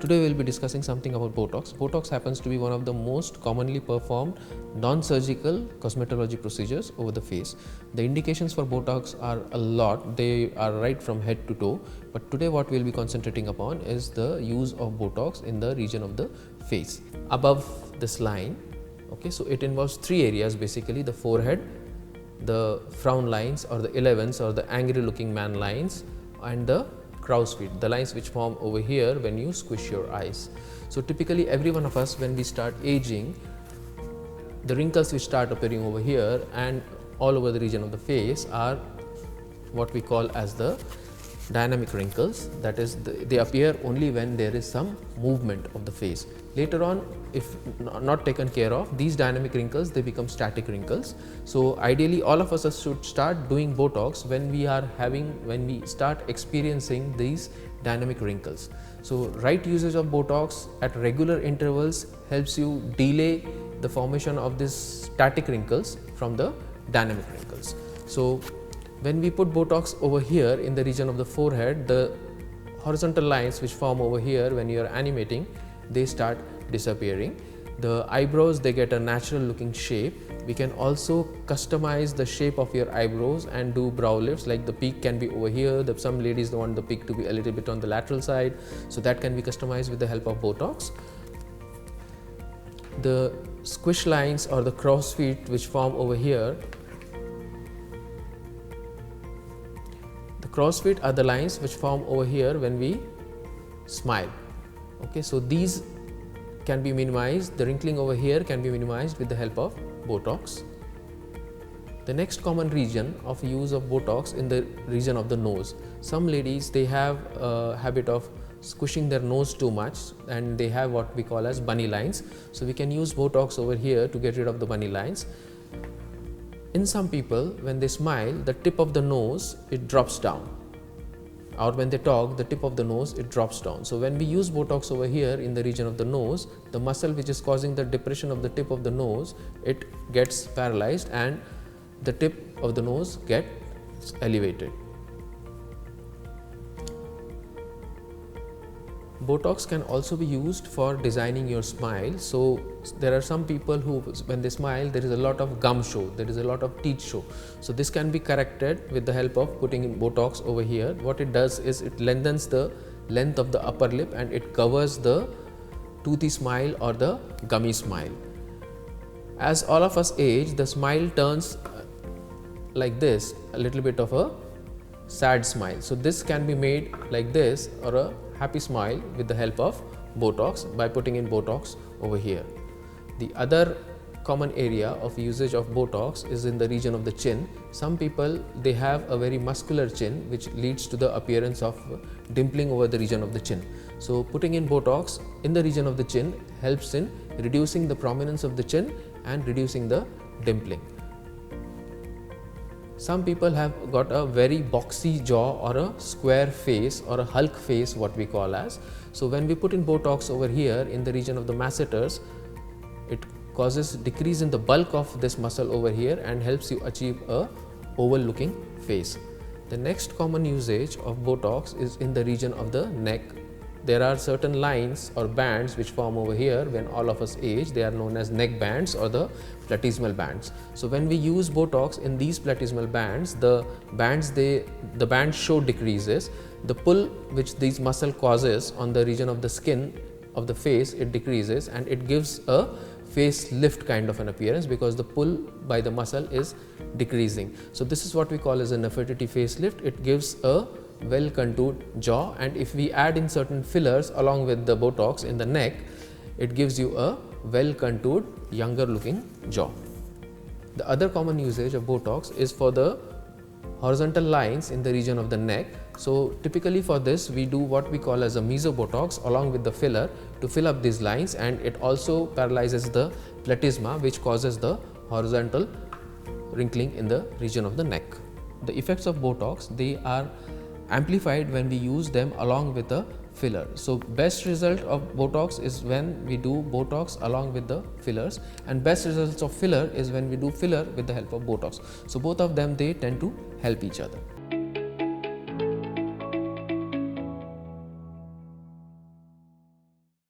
Today we will be discussing something about Botox. Botox happens to be one of the most commonly performed non-surgical cosmetology procedures over the face. The indications for Botox are a lot, they are right from head to toe, but today what we will be concentrating upon is the use of Botox in the region of the face. Above this line, okay, so it involves three areas basically: the forehead, the frown lines or the 11s or the angry looking man lines, and the crow's feet, the lines which form over here when you squish your eyes. So typically every one of us, when we start aging, the wrinkles which start appearing over here and all over the region of the face are what we call as the dynamic wrinkles. That is, they appear only when there is some movement of the face. Later on, if not taken care of, these dynamic wrinkles, they become static wrinkles. So ideally all of us should start doing Botox when we start experiencing these dynamic wrinkles. So right usage of Botox at regular intervals helps you delay the formation of these static wrinkles from the dynamic wrinkles. So when we put Botox over here in the region of the forehead, the horizontal lines which form over here when you are animating, they start disappearing. The eyebrows, they get a natural looking shape. We can also customize the shape of your eyebrows and do brow lifts, like the peak can be over here. Some ladies want the peak to be a little bit on the lateral side, so that can be customized with the help of Botox. The squish lines or the crow's feet which form over here, the crow's feet are the lines which form over here when we smile. Okay, so these can be minimized, the wrinkling over here can be minimized with the help of Botox. The next common region of use of Botox in the region of the nose. Some ladies, they have a habit of squishing their nose too much and they have what we call as bunny lines. So we can use Botox over here to get rid of the bunny lines. In some people, when they smile, the tip of the nose, it drops down, or when they talk, the tip of the nose, it drops down. So when we use Botox over here in the region of the nose, the muscle which is causing the depression of the tip of the nose, it gets paralyzed and the tip of the nose gets elevated. Botox can also be used for designing your smile. So there are some people who, when they smile, there is a lot of gum show, there is a lot of teeth show. So this can be corrected with the help of putting in Botox over here. What it does is it lengthens the length of the upper lip and it covers the toothy smile or the gummy smile. As all of us age, the smile turns like this, a little bit of a sad smile. So this can be made like this, or a happy smile, with the help of Botox by putting in Botox over here. The other common area of usage of Botox is in the region of the chin. Some people, they have a very muscular chin which leads to the appearance of dimpling over the region of the chin. So putting in Botox in the region of the chin helps in reducing the prominence of the chin and reducing the dimpling. Some people have got a very boxy jaw or a square face or a Hulk face, what we call as. So when we put in Botox over here in the region of the masseters, it causes decrease in the bulk of this muscle over here and helps you achieve a oval looking face. The next common usage of Botox is in the region of the neck. There are certain lines or bands which form over here when all of us age. They are known as neck bands or the platysmal bands. So when we use Botox in these platysmal bands, the band show decreases. The pull which these muscle causes on the region of the skin of the face, it decreases and it gives a face lift kind of an appearance because the pull by the muscle is decreasing. So this is what we call as a Nefertiti facelift. It gives a well contoured jaw, and if we add in certain fillers along with the Botox in the neck, it gives you a well contoured younger looking jaw. The other common usage of Botox is for the horizontal lines in the region of the neck. So typically for this we do what we call as a meso Botox along with the filler to fill up these lines, and it also paralyzes the platysma which causes the horizontal wrinkling in the region of the neck. The effects of Botox, they are amplified when we use them along with a filler. So best result of Botox is when we do Botox along with the fillers, and best results of filler is when we do filler with the help of Botox. So both of them, they tend to help each other.